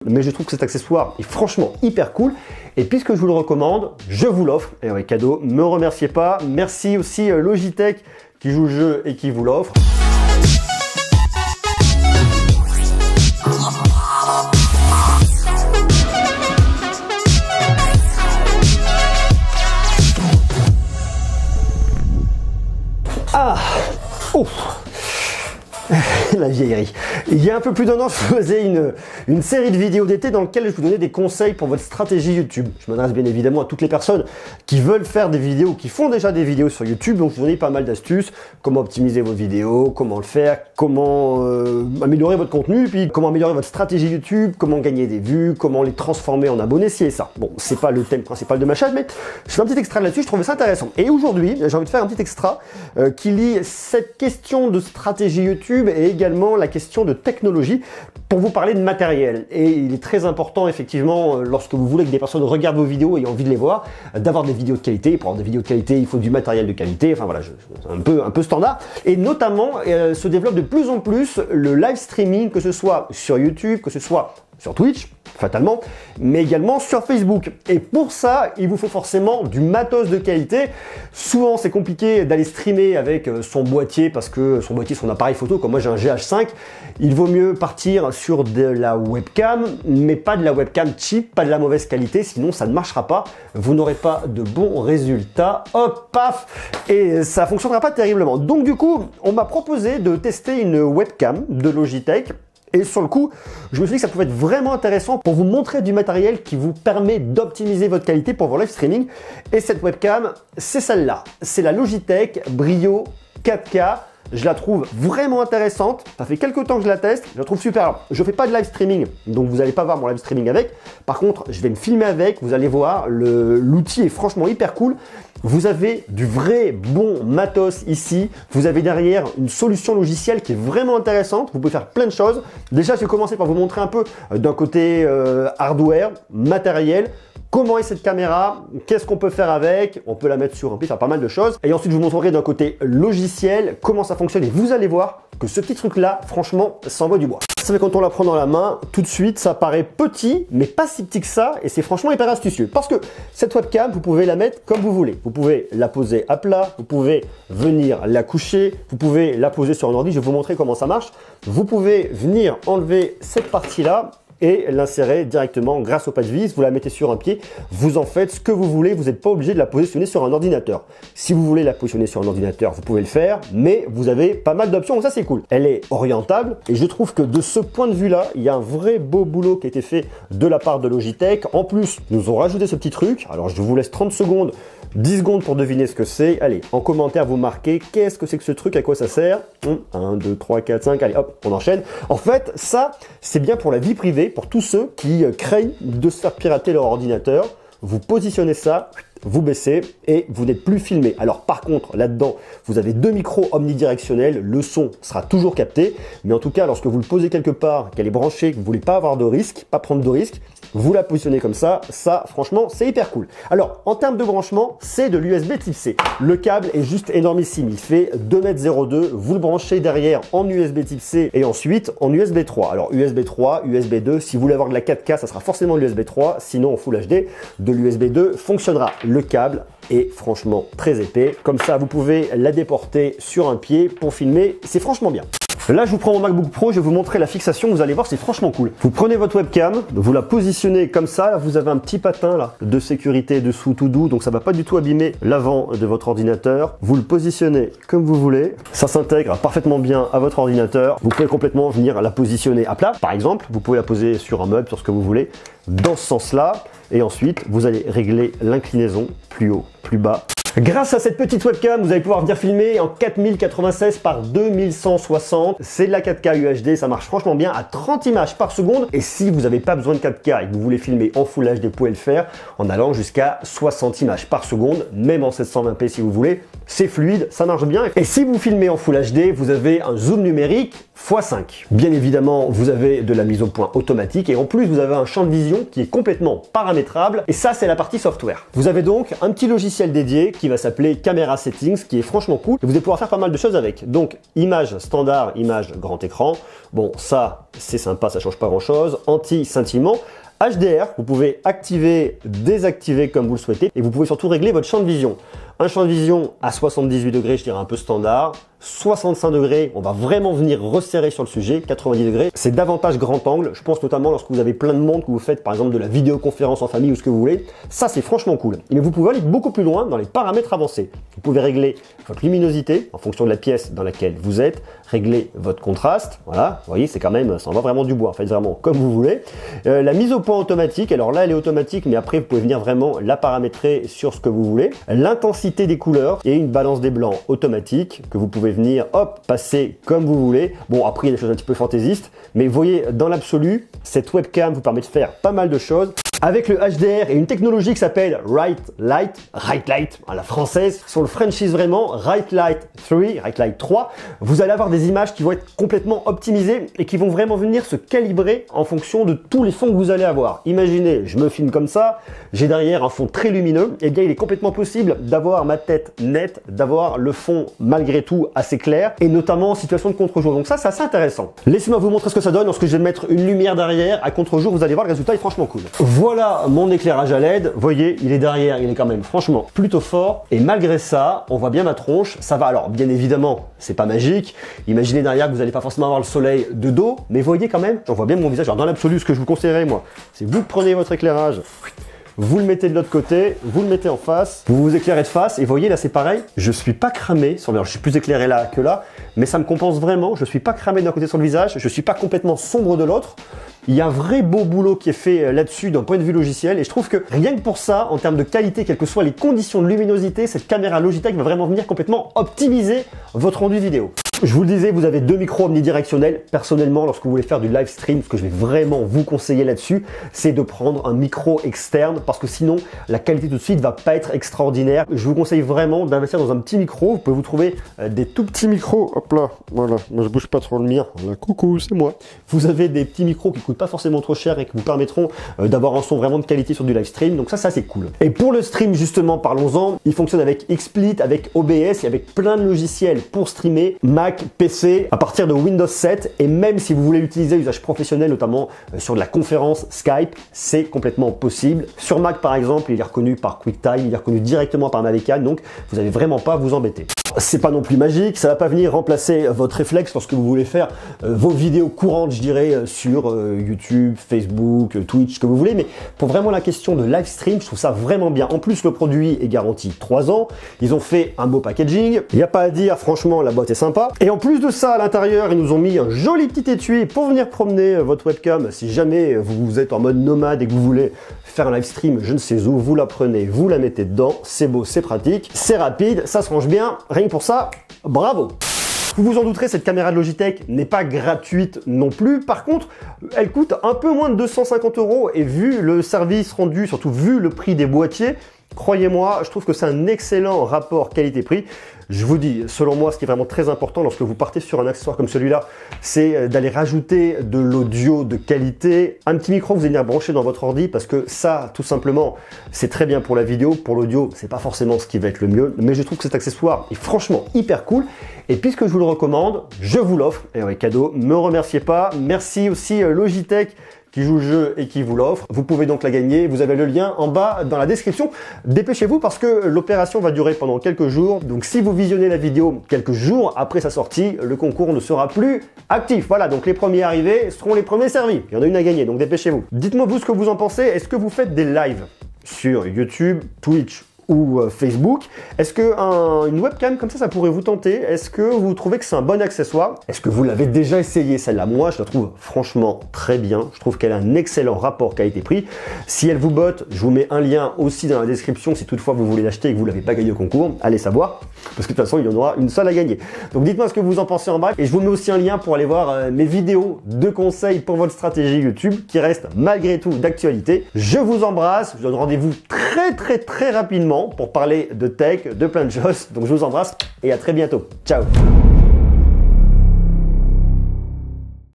mais je trouve que cet accessoire est franchement hyper cool. Et puisque je vous le recommande, je vous l'offre. Et ouais, cadeau, me remerciez pas. Merci aussi Logitech qui joue le jeu et qui vous l'offre. Ah, ouf. La vieillerie. Il y a un peu plus d'un an, je faisais une série de vidéos d'été dans lesquelles je vous donnais des conseils pour votre stratégie YouTube. Je m'adresse bien évidemment à toutes les personnes qui veulent faire des vidéos, qui font déjà des vidéos sur YouTube. Donc je vous donnais pas mal d'astuces, comment optimiser vos vidéos, comment le faire, comment améliorer votre contenu, puis comment améliorer votre stratégie YouTube, comment gagner des vues, comment les transformer en abonnés, ci et ça. Bon, c'est pas le thème principal de ma chaîne, mais je fais un petit extrait là-dessus, je trouvais ça intéressant. Et aujourd'hui, j'ai envie de faire un petit extra qui lie cette question de stratégie YouTube et également la question de technologie pour vous parler de matériel. Et il est très important effectivement lorsque vous voulez que des personnes regardent vos vidéos et aient envie de les voir, d'avoir des vidéos de qualité. Pour avoir des vidéos de qualité, il faut du matériel de qualité. Enfin voilà, c'est un peu standard. Et notamment, se développe de plus en plus le live streaming, que ce soit sur YouTube, que ce soit sur Twitch, fatalement, mais également sur Facebook. Et pour ça, il vous faut forcément du matos de qualité. Souvent, c'est compliqué d'aller streamer avec son boîtier parce que son boîtier, son appareil photo, comme moi j'ai un GH5, il vaut mieux partir sur de la webcam, mais pas de la webcam cheap, pas de la mauvaise qualité, sinon ça ne marchera pas. Vous n'aurez pas de bons résultats. Hop, paf, et ça fonctionnera pas terriblement. Donc du coup, on m'a proposé de tester une webcam de Logitech. Et sur le coup, je me suis dit que ça pouvait être vraiment intéressant pour vous montrer du matériel qui vous permet d'optimiser votre qualité pour vos live streaming. Et cette webcam, c'est celle-là. C'est la Logitech Brio 4K. Je la trouve vraiment intéressante. Ça fait quelques temps que je la teste. Je la trouve super. Je ne fais pas de live streaming, donc vous n'allez pas voir mon live streaming avec. Par contre, je vais me filmer avec. Vous allez voir, l'outil est franchement hyper cool. Vous avez du vrai bon matos ici. Vous avez derrière une solution logicielle qui est vraiment intéressante. Vous pouvez faire plein de choses. Déjà, je vais commencer par vous montrer un peu d'un côté hardware, matériel. Comment est cette caméra? Qu'est-ce qu'on peut faire avec? On peut la mettre sur un pied, faire pas mal de choses. Et ensuite, je vous montrerai d'un côté logiciel, comment ça fonctionne. Et vous allez voir que ce petit truc-là, franchement, ça envoie du bois. Ça fait quand on la prend dans la main, tout de suite, ça paraît petit, mais pas si petit que ça. Et c'est franchement hyper astucieux. Parce que cette webcam, vous pouvez la mettre comme vous voulez. Vous pouvez la poser à plat, vous pouvez venir la coucher, vous pouvez la poser sur un ordi. Je vais vous montrer comment ça marche. Vous pouvez venir enlever cette partie-là et l'insérer directement grâce au patch vis. Vous la mettez sur un pied, vous en faites ce que vous voulez, vous n'êtes pas obligé de la positionner sur un ordinateur. Si vous voulez la positionner sur un ordinateur, vous pouvez le faire, mais vous avez pas mal d'options, donc ça c'est cool. Elle est orientable et je trouve que de ce point de vue-là, il y a un vrai beau boulot qui a été fait de la part de Logitech. En plus, ils nous ont rajouté ce petit truc. Alors je vous laisse 30 secondes, 10 secondes pour deviner ce que c'est. Allez, en commentaire, vous marquez qu'est-ce que c'est que ce truc, à quoi ça sert. 1, 2, 3, 4, 5, allez hop, on enchaîne. En fait, ça, c'est bien pour la vie privée, pour tous ceux qui craignent de se faire pirater leur ordinateur. Vous positionnez ça, vous baissez et vous n'êtes plus filmé. Alors par contre, là-dedans, vous avez deux micros omnidirectionnels, le son sera toujours capté, mais en tout cas, lorsque vous le posez quelque part, qu'elle est branchée, que vous ne voulez pas avoir de risque, pas prendre de risque, vous la positionnez comme ça, franchement, c'est hyper cool. Alors, en termes de branchement, c'est de l'USB type C. Le câble est juste énormissime, il fait 2,02 m, vous le branchez derrière en USB type C et ensuite en USB 3. Alors, USB 3, USB 2, si vous voulez avoir de la 4K, ça sera forcément l'USB 3, sinon en Full HD, de l'USB 2 fonctionnera. Le câble est franchement très épais. Comme ça, vous pouvez la déporter sur un pied pour filmer. C'est franchement bien. Là, je vous prends mon MacBook Pro, je vais vous montrer la fixation. Vous allez voir, c'est franchement cool. Vous prenez votre webcam, vous la positionnez comme ça. Là, vous avez un petit patin là de sécurité dessous tout doux, donc ça va pas du tout abîmer l'avant de votre ordinateur. Vous le positionnez comme vous voulez. Ça s'intègre parfaitement bien à votre ordinateur. Vous pouvez complètement venir la positionner à plat, par exemple. Vous pouvez la poser sur un meuble, sur ce que vous voulez, dans ce sens-là. Et ensuite, vous allez régler l'inclinaison plus haut, plus bas. Grâce à cette petite webcam, vous allez pouvoir venir filmer en 4096 par 2160. C'est de la 4K UHD, ça marche franchement bien à 30 images par seconde. Et si vous n'avez pas besoin de 4K et que vous voulez filmer en Full HD, vous pouvez le faire en allant jusqu'à 60 images par seconde, même en 720p si vous voulez. c'est fluide, ça marche bien. Et si vous filmez en Full HD, vous avez un zoom numérique x5. Bien évidemment, vous avez de la mise au point automatique et en plus, vous avez un champ de vision qui est complètement paramétrable. Et ça, c'est la partie software. Vous avez donc un petit logiciel dédié qui va s'appeler Camera Settings, qui est franchement cool. Et vous allez pouvoir faire pas mal de choses avec. Donc, image standard, image grand écran. Bon, ça, c'est sympa, ça change pas grand-chose. Anti-scintillement. HDR, vous pouvez activer, désactiver comme vous le souhaitez et vous pouvez surtout régler votre champ de vision. Un champ de vision à 78 degrés, je dirais un peu standard. 65 degrés, on va vraiment venir resserrer sur le sujet. 90 degrés, c'est davantage grand angle. Je pense notamment lorsque vous avez plein de monde, que vous faites par exemple de la vidéoconférence en famille ou ce que vous voulez. Ça, c'est franchement cool. Mais vous pouvez aller beaucoup plus loin dans les paramètres avancés. Vous pouvez régler votre luminosité en fonction de la pièce dans laquelle vous êtes. Régler votre contraste. Voilà, vous voyez, c'est quand même, ça envoie vraiment du bois. Faites vraiment comme vous voulez. La mise au point automatique. Alors là, elle est automatique, mais après, vous pouvez venir vraiment la paramétrer sur ce que vous voulez. L'intensité des couleurs et une balance des blancs automatique que vous pouvez venir, hop, passer comme vous voulez. Bon, après, il y a des choses un petit peu fantaisistes, mais vous voyez, dans l'absolu, cette webcam vous permet de faire pas mal de choses. Avec le HDR et une technologie qui s'appelle Right Light à la française, sur le franchise vraiment, Right Light 3, vous allez avoir des images qui vont être complètement optimisées et qui vont vraiment venir se calibrer en fonction de tous les fonds que vous allez avoir. Imaginez, je me filme comme ça, j'ai derrière un fond très lumineux, et bien il est complètement possible d'avoir ma tête nette, d'avoir le fond malgré tout assez clair, et notamment en situation de contre-jour. Donc ça, c'est assez intéressant. Laissez-moi vous montrer ce que ça donne lorsque je vais mettre une lumière derrière à contre-jour, vous allez voir, le résultat est franchement cool. Voilà mon éclairage à LED, vous voyez, il est derrière, il est quand même franchement plutôt fort, et malgré ça, on voit bien ma tronche, ça va. Alors bien évidemment, c'est pas magique, imaginez derrière que vous n'allez pas forcément avoir le soleil de dos, mais vous voyez quand même, j'en vois bien mon visage. Alors dans l'absolu, ce que je vous conseillerais moi, c'est vous prenez votre éclairage, vous le mettez de l'autre côté, vous le mettez en face, vous vous éclairez de face, et vous voyez là c'est pareil, je suis pas cramé, alors je suis plus éclairé là que là, mais ça me compense vraiment, je suis pas cramé d'un côté sur le visage, je suis pas complètement sombre de l'autre. Il y a un vrai beau boulot qui est fait là-dessus d'un point de vue logiciel, et je trouve que rien que pour ça, en termes de qualité, quelles que soient les conditions de luminosité, cette caméra Logitech va vraiment venir complètement optimiser votre rendu vidéo. Je vous le disais, vous avez deux micros omnidirectionnels. Personnellement, lorsque vous voulez faire du live stream, ce que je vais vraiment vous conseiller là-dessus, c'est de prendre un micro externe, parce que sinon, la qualité tout de suite va pas être extraordinaire. Je vous conseille vraiment d'investir dans un petit micro. Vous pouvez vous trouver des tout petits micros. Hop là, voilà, moi je bouge pas trop le mien. Voilà, coucou, c'est moi. Vous avez des petits micros qui coûtent pas forcément trop cher et qui vous permettront d'avoir un son vraiment de qualité sur du live stream. Donc ça c'est cool. Et pour le stream, justement, parlons-en. Il fonctionne avec XSplit, avec OBS et avec plein de logiciels pour streamer. Mac, PC, à partir de Windows 7, et même si vous voulez l'utiliser à usage professionnel, notamment sur de la conférence Skype, c'est complètement possible. Sur Mac par exemple, il est reconnu par QuickTime, il est reconnu directement par Mavican, donc vous n'avez vraiment pas à vous embêter. C'est pas non plus magique, ça va pas venir remplacer votre réflexe lorsque vous voulez faire vos vidéos courantes, je dirais, sur YouTube, Facebook, Twitch, ce que vous voulez, mais pour vraiment la question de live stream, je trouve ça vraiment bien. En plus, le produit est garanti 3 ans, ils ont fait un beau packaging, il n'y a pas à dire, franchement, la boîte est sympa. Et en plus de ça, à l'intérieur, ils nous ont mis un joli petit étui pour venir promener votre webcam. Si jamais vous êtes en mode nomade et que vous voulez faire un live stream, je ne sais où, vous la prenez, vous la mettez dedans, c'est beau, c'est pratique, c'est rapide, ça se range bien, rien que pour ça, bravo! Vous vous en douterez, cette caméra de Logitech n'est pas gratuite non plus. Par contre, elle coûte un peu moins de 250 € et vu le service rendu, surtout vu le prix des boîtiers, croyez-moi, je trouve que c'est un excellent rapport qualité-prix. Je vous dis, selon moi, ce qui est vraiment très important lorsque vous partez sur un accessoire comme celui-là, c'est d'aller rajouter de l'audio de qualité. Un petit micro que vous allez venir brancher dans votre ordi, parce que ça, tout simplement, c'est très bien pour la vidéo. Pour l'audio, c'est pas forcément ce qui va être le mieux, mais je trouve que cet accessoire est franchement hyper cool. Et puisque je vous le recommande, je vous l'offre. Et ouais, cadeau, me remerciez pas. Merci aussi Logitech qui joue le jeu et qui vous l'offre. Vous pouvez donc la gagner. Vous avez le lien en bas dans la description. Dépêchez-vous parce que l'opération va durer pendant quelques jours. Donc si vous visionnez la vidéo quelques jours après sa sortie, le concours ne sera plus actif. Voilà, donc les premiers arrivés seront les premiers servis. Il y en a une à gagner, donc dépêchez-vous. Dites-moi vous ce que vous en pensez. Est-ce que vous faites des lives sur YouTube, Twitch ou Facebook? Est-ce que une webcam comme ça pourrait vous tenter? Est-ce que vous trouvez que c'est un bon accessoire? Est-ce que vous l'avez déjà essayé celle-là? Moi, je la trouve franchement très bien. Je trouve qu'elle a un excellent rapport qualité-prix. Si elle vous botte, je vous mets un lien aussi dans la description si toutefois vous voulez l'acheter et que vous ne l'avez pas gagné au concours. Allez savoir, parce que de toute façon, il y en aura une seule à gagner. Donc dites-moi ce que vous en pensez en bas et je vous mets aussi un lien pour aller voir mes vidéos de conseils pour votre stratégie YouTube qui reste malgré tout d'actualité. Je vous embrasse, je vous donne rendez-vous très rapidement prochainement pour parler de tech, de plein de choses. Donc je vous embrasse et à très bientôt. Ciao!